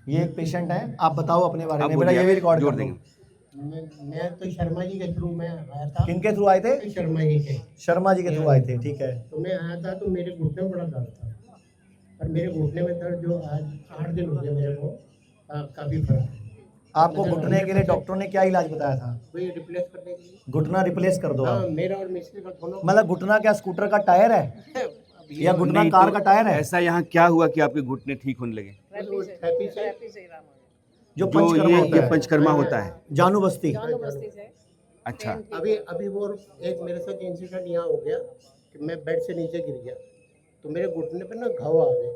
ये एक पेशेंट है, आप बताओ अपने बारे आप में, मेरा बोलिए, ये भी रिकॉर्ड जोड़ कर दो। देंगे। मैं तो शर्मा जी के थ्रू मैं आया था। किनके थ्रू आए थे? शर्मा जी के। शर्मा जी के थ्रू आए थे, ठीक है। तो मैं आया था तो मेरे घुटने में बड़ा दर्द था, और मेरे घुटने में दर्द जो आज 8 दिन हो गए मेरे को, काफ़ी फर्क है। आपको घुटने के लिए डॉक्टर ने क्या इलाज बताया था? वही रिप्लेस करने के लिए। घुटना रिप्लेस कर दो हाँ, आप। मेरा और मिस्त्री का दोनों। मतलब घुटना क्या स्कूटर का टायर है या घुटना नहीं, कार तो का टायर है? ऐसा यहाँ क्या हुआ कि आपके घुटने ठीक होने लगे? थेरेपी से जो जो पंचकर्मा होता ये है, पंचकर्मा होता है। जानू बस्ती। अच्छा, अभी वो एक मेरे साथ इंसिडेंट यहाँ हो गया कि मैं बेड से नीचे गिर गया, तो मेरे घुटने पे ना घाव आ गए,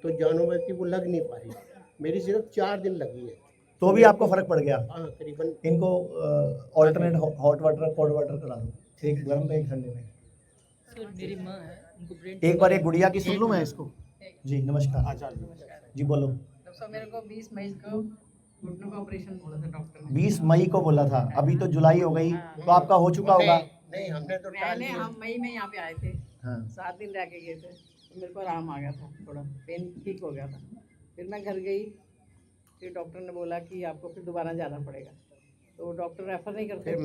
तो जानू बस्ती वो लग नहीं पाई, मेरी सिर्फ 4 दिन लगी है। तो भी आपको फर्क पड़ गया? हाँ, करीबन। इनको alternate hot water cold water करा दो, एक गर्म पे एक ठंडे में। मेरी माँ है, उनको ब्रेन एक बार एक गुड़िया की सुन लूँ मैं इसको। जी नमस्कार। जी बोलो। डॉक्टर साहब मेरे को 20 मई को घुटनों का ऑपरेशन बोला था डॉक्टर ने। 20 मई को बोला था, अभी तो जुलाई हो गई, तो आपका हो चुका होगा। नहीं, हमने तो टाल मैंने दिया। हम मई में यहाँ पे आए थे, हाँ। 7 दिन रह के गए थे, तो मेरे को आराम आ गया था, थोड़ा पेन ठीक हो गया था। फिर मैं घर गई, फिर डॉक्टर ने बोला कि आपको फिर दोबारा जाना पड़ेगा, तो डॉक्टर रेफर नहीं करते। फिर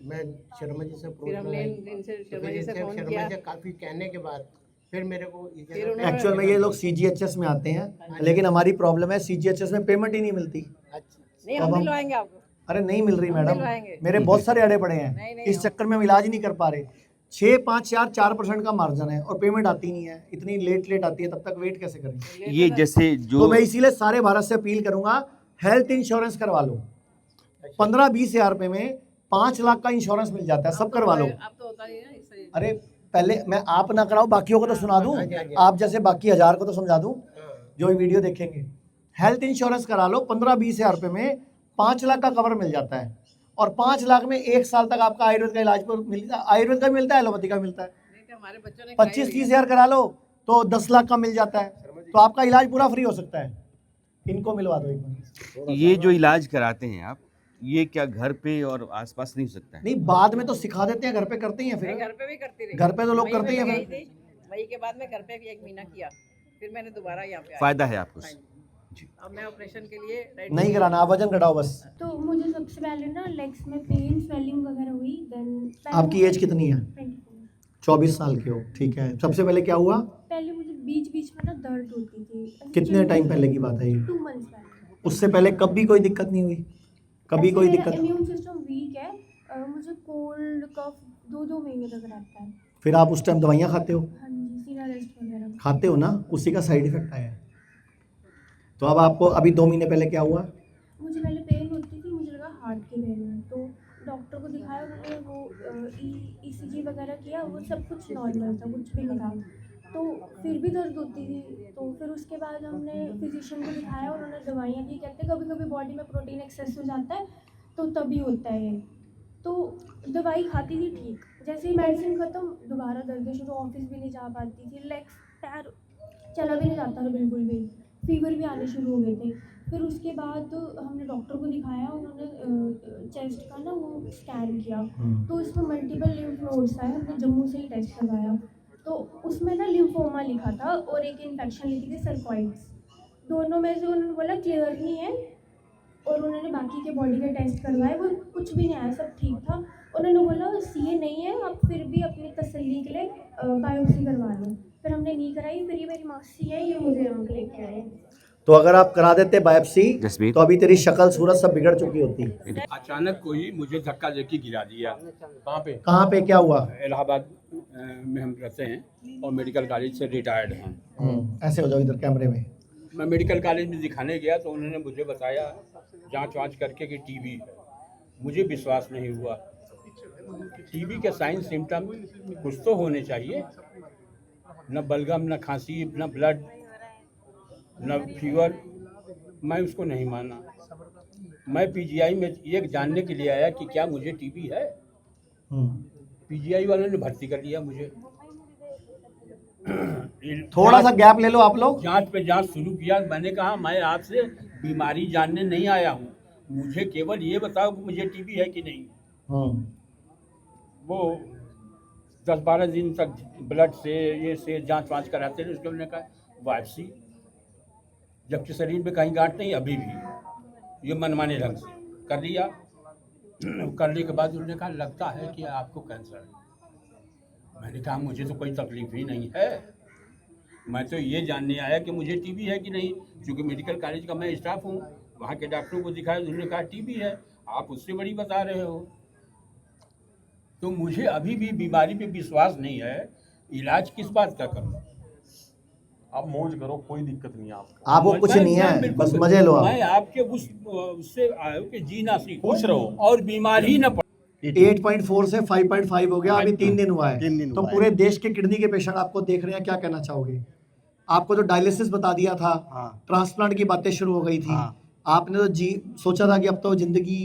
मैं शर्मा जी से फिर हमने इनसे शर्मा जी से फ़ोन किया। काफ़ी कहने के बाद फिर मेरे को फिर उन्होंने- एक्चुअल में ये लोग CGHS में आते हैं, लेकिन हमारी प्रॉब्लम है CGHS में पेमेंट ही नहीं मिलती। नहीं, अब हम हम- दिलवाएंगे आपको। अरे नहीं मिल रही हम मैडम, दिलवाएंगे। मेरे बहुत सारे अड़े पड़े हैं, नहीं, इस चक्कर में हम इलाज ही नहीं कर पा रहे। 6, 5, 4% का मार्जिन है और पेमेंट आती नहीं है, इतनी लेट आती है, तब तक वेट कैसे करें? ये जैसे तो जो मैं इसीलिए सारे भारत से अपील करूंगा, हेल्थ इंश्योरेंस करवा लो। 15-20 हज़ार रुपए में 5 लाख का इंश्योरेंस मिल जाता है, सब करवा लो। अब तो होता ही है ना इससे। अरे पहले मैं आप ना कराओ, बाकियों को तो सुना दूं, आप जैसे बाकी 1000 को तो समझा दूं जो ये वीडियो देखेंगे। हेल्थ इंश्योरेंस करा लो, 15-20 हज़ार रुपए में 5 लाख का कवर मिल जाता है, और 5 लाख में 1 साल तक आपका आयुर्वेद का इलाज पर मिलता है। आयुर्वेद का मिलता है, एलोपैथी का मिलता है। हमारे बच्चों ने 25-30 हज़ार करा लो तो 10 लाख का मिल जाता है, तो आपका इलाज पूरा फ्री हो सकता है। इनको मिलवा दो एक बार। ये जो इलाज कराते हैं आप, ये क्या घर पे और आसपास नहीं हो सकता है? नहीं, बाद में तो सिखा देते हैं, घर पे करते ही हैं। मैं फिर घर पे भी करती रही। घर पे तो लोग मई करते ही में हैं गई फिर। थी, मई के बाद मैं घर पे भी 1 महीना किया, फिर मैंने दोबारा यहाँ पे आई। फायदा है आपको हाँ उससे? जी। अब मैं ऑपरेशन के लिए रेडी नहीं कराना, आप वजन घटाओ बस। तो मुझे सबसे पहले ना लेग्स में पेन स्वेलिंग वगैरह हुई। देन आपकी एज कितनी है? 24 साल के हो, ठीक है। सबसे पहले क्या हुआ? पहले मुझे बीच बीच में ना दर्द होती थी। कितने टाइम पहले की बात है ये? 2 मंथ्स पहले। उससे पहले कभी कोई दिक्कत नहीं हुई? कभी कोई दिक्कत? इम्यून सिस्टम वीक है, मुझे कोल्ड कफ 2-2 महीने तक रहता है। फिर आप उस टाइम दवाइयाँ खाते हो? हाँ जी, सीना रेस्ट वगैरह। खाते हो ना, उसी का साइड इफेक्ट आया है। तो अब आपको अभी 2 महीने पहले क्या हुआ? मुझे पहले पेन होती थी, मुझे लगा हार्ट की पेन है, तो डॉक्टर को दिखाया, उन्होंने वो ECG वगैरह किया, वो सब कुछ नॉर्मल था, कुछ भी नहीं था। तो फिर भी दर्द होती थी, तो फिर उसके बाद हमने फिजिशियन को दिखाया, उन्होंने दवाइयाँ दी। कहते कभी कभी बॉडी में प्रोटीन एक्सेस हो जाता है, तो तभी होता है ये। तो दवाई खाती थी ठीक, जैसे ही मेडिसिन ख़त्म दोबारा दर्द शुरू, ऑफिस भी नहीं जा पाती थी, लेग्स पैर चला भी नहीं जाता था बिल्कुल भी, फीवर भी आने शुरू हो गए थे। फिर उसके बाद हमने डॉक्टर को दिखाया, उन्होंने चेस्ट का ना वो स्कैन किया, तो इसमें मल्टीपल लिम्फ नोड्स आए। हमने जम्मू से ही टेस्ट करवाया, तो उसमें ना लिम्फोमा लिखा था और एक इन्फेक्शन लिखी थी सर्कॉइड्स। दोनों में से उन्होंने बोला क्लियर नहीं है, और उन्होंने बाकी के बॉडी के टेस्ट करवाए, वो कुछ भी नहीं आया, सब ठीक था। उन्होंने बोला CA नहीं है, आप फिर भी अपनी तसल्ली के लिए बायोप्सी करवा लो। फिर हमने नहीं कराई, फिर ये मेरी मासी है, ये मुझे यहाँ लेके आए। तो अगर आप करा देते बायोप्सी जसवीर। तो अभी तेरी शक्ल सूरत सब बिगड़ चुकी होती। अचानक कोई मुझे धक्का देके गिरा दिया। कहाँ पे क्या हुआ? इलाहाबाद में हम रहते हैं और मेडिकल कॉलेज से रिटायर्ड हैं। ऐसे हो जाओ इधर कैमरे में। मैं मेडिकल कॉलेज में दिखाने गया तो उन्होंने मुझे बताया जांच वाँच करके कि टीबी है। मुझे विश्वास नहीं हुआ। टीबी के साइन सिम्टम कुछ तो होने चाहिए, न बलगम, न खांसी, न ब्लड, न फीवर। मैं उसको नहीं माना। मैं PGI में एक जानने के लिए आया कि क्या मुझे टीबी है। PGI वालों ने भर्ती कर लिया मुझे। थोड़ा सा गैप ले लो आप लोग। जांच पे जांच शुरू किया। मैंने कहा मैं आपसे बीमारी जानने नहीं आया हूँ, मुझे केवल ये बताओ कि मुझे टीबी है कि नहीं। वो 10-12 दिन तक ब्लड से ये से जांच वाँच कराते थे। उसके उन्होंने कहा वापसी जबकि शरीर में कहीं गांठ नहीं अभी भी। ये मनमाने ढंग से कर लिया। करने के बाद उन्होंने कहा लगता है कि आपको कैंसर है। मैंने कहा मुझे तो कोई तकलीफ ही नहीं है, मैं तो ये जानने आया कि मुझे टीबी है कि नहीं, क्योंकि मेडिकल कॉलेज का मैं स्टाफ हूँ। वहाँ के डॉक्टरों को दिखाया, उन्होंने कहा टीबी है, आप उससे बड़ी बता रहे हो। तो मुझे अभी भी बीमारी पे विश्वास नहीं है, इलाज किस बात का करूँ। आप मौज करो, कोई दिक्कत नहीं है आपको। आपको कुछ नहीं है, बस मजे लो आप। मैं आपके उससे आया हूँ कि जीना सीखो खुश रहो और बीमार ही न पड़ो। 8.4 से 5.5 हो गया, अभी 3 दिन हुआ है। 3 दिन तो हुआ है। पूरे देश के किडनी के पेशेंट आपको देख रहे हैं, क्या कहना चाहोगे? आपको तो डायलिसिस बता दिया था, हाँ। ट्रांसप्लांट की बातें शुरू हो गई थी। हाँ। आपने तो सोचा था कि अब तो जिंदगी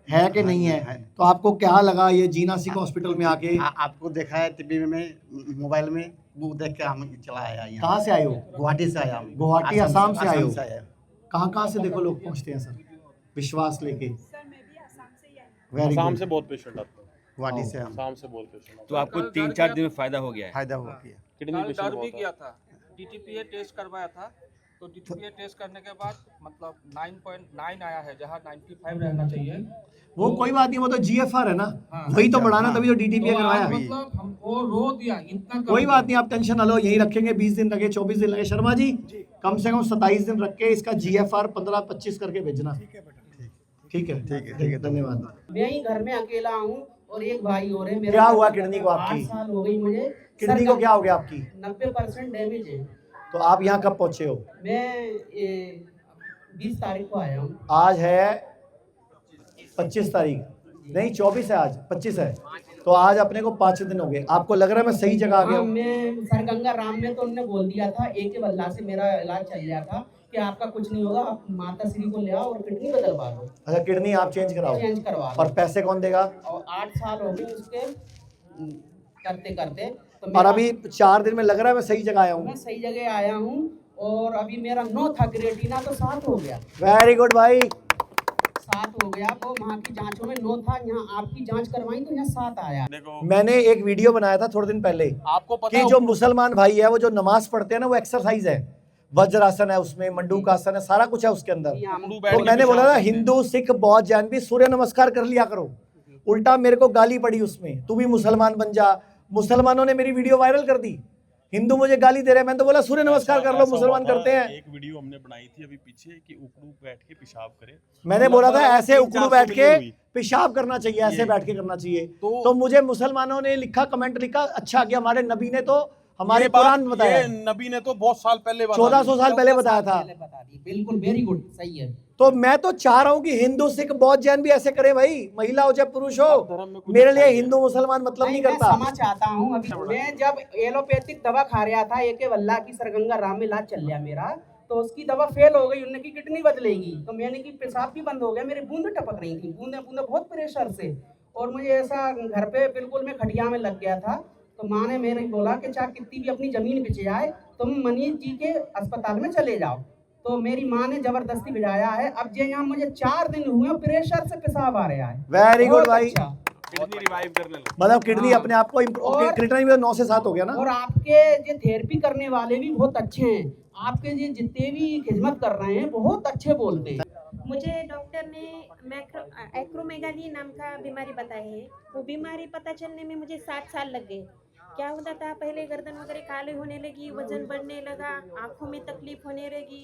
है कि नहीं है, है। तो आपको क्या लगा ये जी नासिक हॉस्पिटल में आके? आपको देखा है टीवी में, मोबाइल में, वो देख के हम चला आया यहाँ। कहाँ से आए हो? गुवाहाटी से आया हम। गुवाहाटी आसाम से आए हो? आया। कहाँ से देखो लोग पहुँचते हैं सर विश्वास लेके? Very Assam good. से बहुत पेशेंट आते हैं, गुवाहाटी से हम। आसाम से बहुत पेशेंट तो आपको 3-4 दिन में फायदा हो गया है? फायदा हो गया। किडनी कल पेशेंट डर भी बहुत किया था, डीटीपीए टेस्ट करवाया था, तो डीटीपीए टेस्ट करने के बाद मतलब 9.9 आया है, जहाँ 95 रहना चाहिए। वो कोई बात नहीं, वो तो जीएफआर है ना, हाँ। वही तो बढ़ाना, तभी तो डीटीपीए तो करवाया। आज मतलब हमको रो दिया इतना कोई बात नहीं, आप टेंशन ना लो, यही रखेंगे। 20 दिन लगे, 24 दिन लगे, शर्मा जी कम से कम 27 दिन रख के इसका जीएफआर 15-25 करके भेजना। ठीक है, धन्यवाद। मैं ही घर में अकेला हूँ और एक भाई और है। मेरा क्या हुआ किडनी को आपकी? 8 साल हो गई मुझे। किडनी को क्या हो गया आपकी? 90% डैमेज है। तो आप यहाँ कब पहुँचे हो? मैं 20 तारीख को आया हूँ। आज है 25 तारीख, नहीं 24 है, आज 25 है, तो आज अपने को 5 दिन हो गए। आपको लग रहा है मैं सही जगह आ गया हाँ, हूँ? मैं सरगंगा राम में तो उन्होंने बोल दिया था, एक के बल्ला से मेरा इलाज चल गया था कि आपका कुछ नहीं होगा, आप माता श्री को ले आओ और किडनी बदलवा दो। अच्छा, किडनी आप चेंज कराओ? चेंज करवा दो। और पैसे कौन देगा? और 8 साल हो गए उसके करते करते। तो और मेरा- अभी 4 दिन में लग रहा है मैं सही जगह आया हूँ? मैं सही जगह आया हूँ और अभी मेरा 9 था क्रिएटिना, तो 7 हो गया। वेरी गुड भाई। 7 हो गया। वो वहाँ की जांचों में 9 था, यहाँ आपकी जांच करवाई तो यहाँ 7 आया। देखो मैंने एक वीडियो बनाया था थोड़े दिन पहले आपको पता कि जो मुसलमान भाई है वो जो नमाज पढ़ते हैं ना, वो एक्सरसाइज है, वज्रासन है उसमें, मंडूकासन है, सारा कुछ है उसके अंदर। उकड़ू बैठ तो के मैंने बोला पेशाब ना, करते हैं। हिंदू सिख बौद्ध जैन भी सूर्य नमस्कार कर लिया करो। उल्टा मेरे को गाली पड़ी उसमें, तू भी मुसलमान बन जा। मुसलमानों ने मेरी वीडियो वायरल कर दी, हिंदू मुझे गाली दे रहे हैं। मैंने तो बोला सूर्य नमस्कार कर लो, ऐसा मुसलमान हुआ था, करते हैं। एक वीडियो हमने बनाई थी अभी पीछे कि उकड़ू बैठ के पेशाब करे। मैंने बोला था ऐसे 300-400 उकड़ू बैठ के मिलियन हुई। पेशाब करना चाहिए, ऐसे ये। बैठ के करना चाहिए। तो- तो मुझे मुसलमानों ने लिखा, कमेंट लिखा, अच्छा कि हमारे नबी ने तो हमारे ये बात- कुरान में बताया। ये नबी ने तो बहुत साल पहले बता दी। 1400 साल पहले बताया था। पहले बता दी, बिल्कुल वेरी गुड, सही है। तो मैं तो चाह रहा हूँ कि हिंदू सिख बौद्ध जैन भी ऐसे करे भाई, महिला हो चाहे पुरुष हो। धर्म में कुछ मेरे अच्छा लिए नहीं है। हिंदू मुसलमान मतलब नहीं मैं करता। क्षमा चाहता हूँ। अभी मैं जब एलोपैथिक दवा खा रहा था, एक वल्ला की सरगंगा राम में इलाज चल गया मेरा, तो उसकी दवा फेल हो गई, उन्होंने की किडनी बदलेगी, तो मैंने की पेशाब भी बंद हो गया, मेरी बूंद टपक रही थी, बूंदे बूंदे बहुत प्रेशर से, और मुझे ऐसा घर पे बिल्कुल मैं खटिया में लग गया था। तो माँ ने मेरे बोला कि चाहे कितनी भी अपनी जमीन बेचे जाए, तुम मनीष जी के अस्पताल में चले जाओ। तो मेरी माँ ने जबरदस्ती भिजाया है। अब जो यहाँ मुझे 4 दिन हुए प्रेशर से पेशाब आ रहा है। वेरी गुड बहुत भाई। अच्छा। किडनी रिवाइव करने लगे। मतलब किडनी हाँ। अपने आप को और- किडनी में 9 से 7 हो गया ना। और आपके जो थेरेपी करने वाले भी बहुत अच्छे हैं, आपके जो जितने भी खिदमत कर रहे हैं बहुत अच्छे बोलते हैं। मुझे डॉक्टर ने एक्रोमेगाली नाम का बीमारी बताई है। वो बीमारी पता चलने में मुझे 7 साल लग गए। क्या होता था, पहले गर्दन वगैरह काले होने लगी, वजन बढ़ने लगा, आँखों में तकलीफ होने लगी,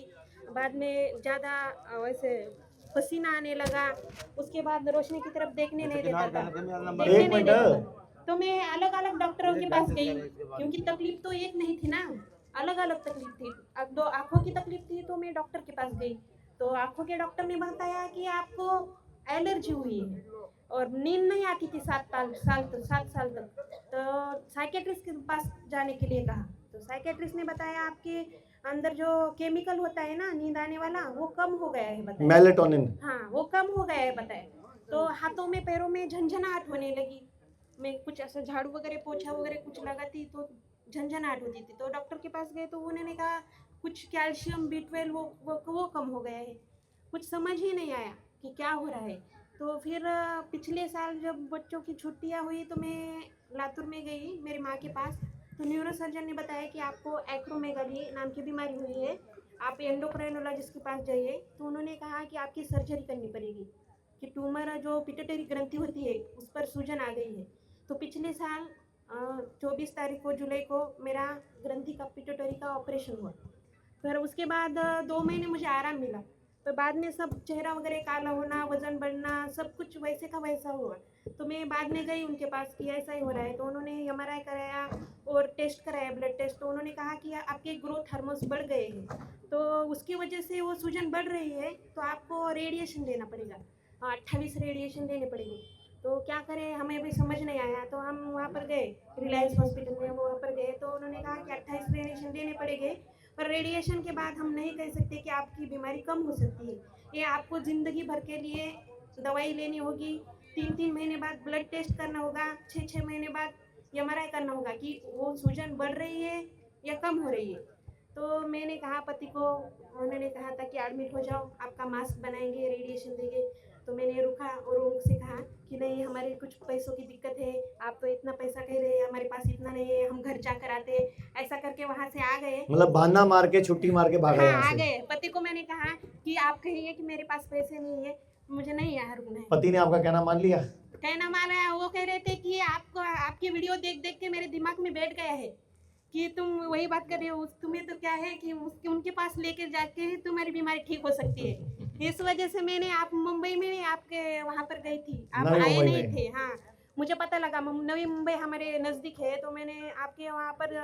बाद में ज़्यादा वैसे पसीना आने लगा, उसके बाद रोशनी की तरफ देखने नहीं देता था, देखने नहीं देता था। तो मैं अलग अलग डॉक्टरों के पास गई, क्योंकि तकलीफ तो एक नहीं थी ना, अलग अलग तकलीफ थी। अब 2 आँखों की तकलीफ थी, तो मैं डॉक्टर के पास गई, तो आँखों के डॉक्टर ने बताया कि आपको एलर्जी हुई है और नींद नहीं आती थी 7 साल तक। तो साइकेट्रिस्ट के पास जाने के लिए कहा, तो साइकेट्रिस्ट ने बताया आपके अंदर जो केमिकल होता है ना नींद आने वाला, वो कम हो गया है बताया। मेलेटोनिन। हाँ, वो कम हो गया है बताया। तो हाथों में पैरों में झंझनाहट होने लगी, मैं कुछ ऐसा झाड़ू वगैरह पोछा वगैरह कुछ लगाती तो झंझनाहट होती थी। तो डॉक्टर के पास गए तो उन्होंने कहा कुछ कैल्शियम B12 वो कम हो गया है। कुछ समझ ही नहीं आया कि क्या हो रहा है। तो फिर पिछले साल जब बच्चों की छुट्टियां हुई तो मैं लातूर में गई मेरी माँ के पास, तो न्यूरोसर्जन ने बताया कि आपको एक्रोमेगाली नाम की बीमारी हुई है आप एंडोक्राइनोलॉजिस्ट के पास जाइए। तो उन्होंने कहा कि आपकी सर्जरी करनी पड़ेगी कि ट्यूमर जो पिट्यूटरी ग्रंथि होती है उस पर सूजन आ गई है। तो पिछले साल 24 तारीख को जुलाई को मेरा ग्रंथि का पिट्यूटरी का ऑपरेशन हुआ। फिर उसके बाद 2 महीने मुझे आराम मिला। तो बाद में सब चेहरा वगैरह काला होना, वजन बढ़ना, सब कुछ वैसे का वैसा हुआ। तो मैं बाद में गई उनके पास कि ऐसा ही हो रहा है। तो उन्होंने MRI कराया और टेस्ट कराया, ब्लड टेस्ट। तो उन्होंने कहा कि आपके ग्रोथ हार्मोन्स बढ़ गए हैं, तो उसकी वजह से वो सूजन बढ़ रही है, तो आपको रेडिएशन लेना पड़ेगा। 28 रेडिएशन लेने पड़ेंगे। तो क्या करें, हमें भी समझ नहीं आया। तो हम वहाँ पर गए, रिलायंस हॉस्पिटल में वहाँ पर गए। तो उन्होंने कहा कि 28 रेडिएशन लेने पड़ेंगे, पर रेडिएशन के बाद हम नहीं कह सकते कि आपकी बीमारी कम हो सकती है। ये आपको ज़िंदगी भर के लिए दवाई लेनी होगी। 3-3 महीने बाद ब्लड टेस्ट करना होगा, 6-6 महीने बाद MRI करना होगा कि वो सूजन बढ़ रही है या कम हो रही है। तो मैंने कहा पति को, उन्होंने कहा था कि एडमिट हो जाओ, आपका मास्क बनाएंगे, रेडिएशन देंगे। तो मैंने रुका और उनसे कहा कि नहीं, हमारे कुछ पैसों की दिक्कत है, आप तो इतना पैसा कह रहे हैं, हमारे पास इतना नहीं है, हम घर जाकर आते हैं। ऐसा करके वहाँ से आ गए, मतलब बहाना मार के, छुट्टी मार के भाग गए हाँ यहाँ आ से। गए। पति को मैंने कहा कि आप कहिए कि मेरे पास पैसे नहीं है, मुझे नहीं यहाँ रुकना है। पति ने आपका कहना मान लिया? कहना माना है। वो कह रहे थे कि आपको, आपकी वीडियो देख देख के मेरे दिमाग में बैठ गया है कि तुम वही बात कर रहे हो। तुम्हें तो क्या है कि उनके पास लेकर जाके तुम्हारी बीमारी ठीक हो सकती है। इस वजह से मैंने, आप मुंबई में आपके वहाँ पर गई थी, आप नवी आए मुंबई नहीं में। थे। हाँ, मुझे पता लगा नवी मुंबई हमारे नज़दीक है। तो मैंने आपके वहाँ पर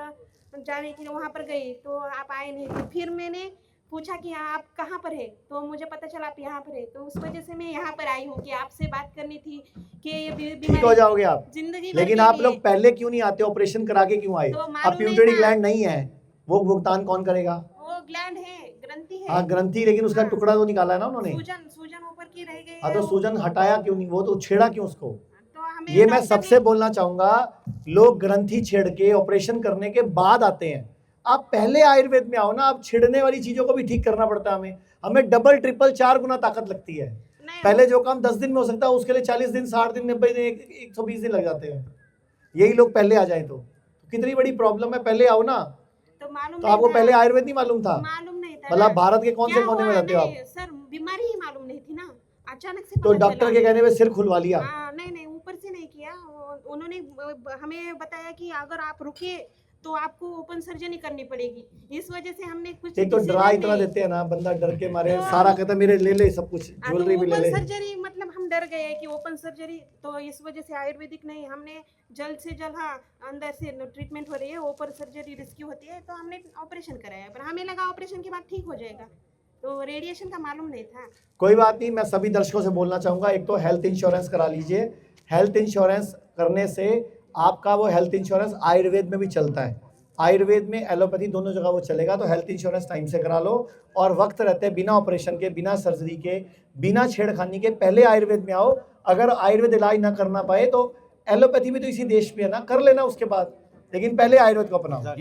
जाने के लिए वहाँ पर गई, तो आप आए नहीं थे। फिर मैंने पूछा कि आप कहाँ पर है, तो मुझे पता चला आप यहाँ पर है। तो उस वजह से मैं यहाँ पर आई हूँ कि आपसे बात करनी थी कि ये ठीक हो जाओगे आप, जिंदगी भर लेकिन के आप लिए। लोग पहले क्यों नहीं आते? ऑपरेशन करा के क्यों आए? तो अब मालूम नहीं प्यूटरी था। ग्लैंड नहीं है, वो भुगतान कौन करेगा? वो ग्लैंड है, ग्रंथि है। हाँ ग्रंथि, लेकिन उसका हाँ। टुकड़ा तो निकाला है ना उन्होंने। सूजन ऊपर की रह गई हाँ है। तो सूजन हटाया क्यों नहीं? वो तो छेड़ा क्यों उसको? तो हमें ये मैं डॉक्टर सबसे बोलना चाहूंगा, लोग ग्रंथि छेड़ के ऑपरेशन करने के बाद आते हैं। आप पहले आयुर्वेद में आओ ना। आप छिड़ने वाली चीजों को भी ठीक करना पड़ता है हमें डबल ट्रिपल 4 गुना ताकत लगती है। नहीं, पहले जो काम 10 दिन में हो सकता है, उसके लिए 40 दिन, 60 दिन, 90 दिन, 120 दिन लग जाते हैं। यही लोग पहले आ जाए तो कितनी बड़ी प्रॉब्लम है। पहले आओ ना। तो मालूम तो आपको नहीं था। पहले आयुर्वेद नहीं मालूम था? मालूम नहीं था मतलब ना। भारत के कौन से क्या कोने में हुआ? रहते हो आप? नहीं, सर बीमारी ही मालूम नहीं थी ना, अचानक से तो पता डॉक्टर चला। के कहने पे सिर खुलवा लिया? हाँ, नहीं ऊपर से नहीं किया। उन्होंने हमें बताया कि अगर आप रुके तो आपको ओपन सर्जरी करनी पड़ेगी। इस वजह से हमने कुछ एक तो decision डरा इतना नहीं- देते हैं ना, बंदा डर के मारे तो- सारा कहता है मेरे ले ले सब कुछ, हाँ, ज्वेलरी तो भी ले ओपन ले। सर्जरी मतलब हम डर गए कि ओपन सर्जरी, तो इस वजह से आयुर्वेदिक नहीं, हमने जल्द से जल्द, हाँ अंदर से ट्रीटमेंट हो रही है, ओपन सर्जरी रिस्की होती है, तो हमने ऑपरेशन कराया। पर हमें लगा ऑपरेशन के बाद ठीक हो जाएगा, तो रेडिएशन का मालूम नहीं था। कोई बात नहीं, मैं सभी दर्शकों से बोलना चाहूंगा, एक तो हेल्थ इंश्योरेंस करा लीजिए। हेल्थ इंश्योरेंस करने से आपका वो हेल्थ इंश्योरेंस आयुर्वेद में भी चलता है, आयुर्वेद में एलोपैथी दोनों जगह वो चलेगा। तो हेल्थ इंश्योरेंस टाइम से करा लो और वक्त रहते बिना ऑपरेशन के, बिना सर्जरी के, बिना छेड़खानी के पहले आयुर्वेद में आओ। अगर आयुर्वेद इलाज ना करना पाए तो एलोपैथी भी तो इसी देश में है ना, कर लेना उसके बाद, लेकिन पहले आयुर्वेद को अपनाओ।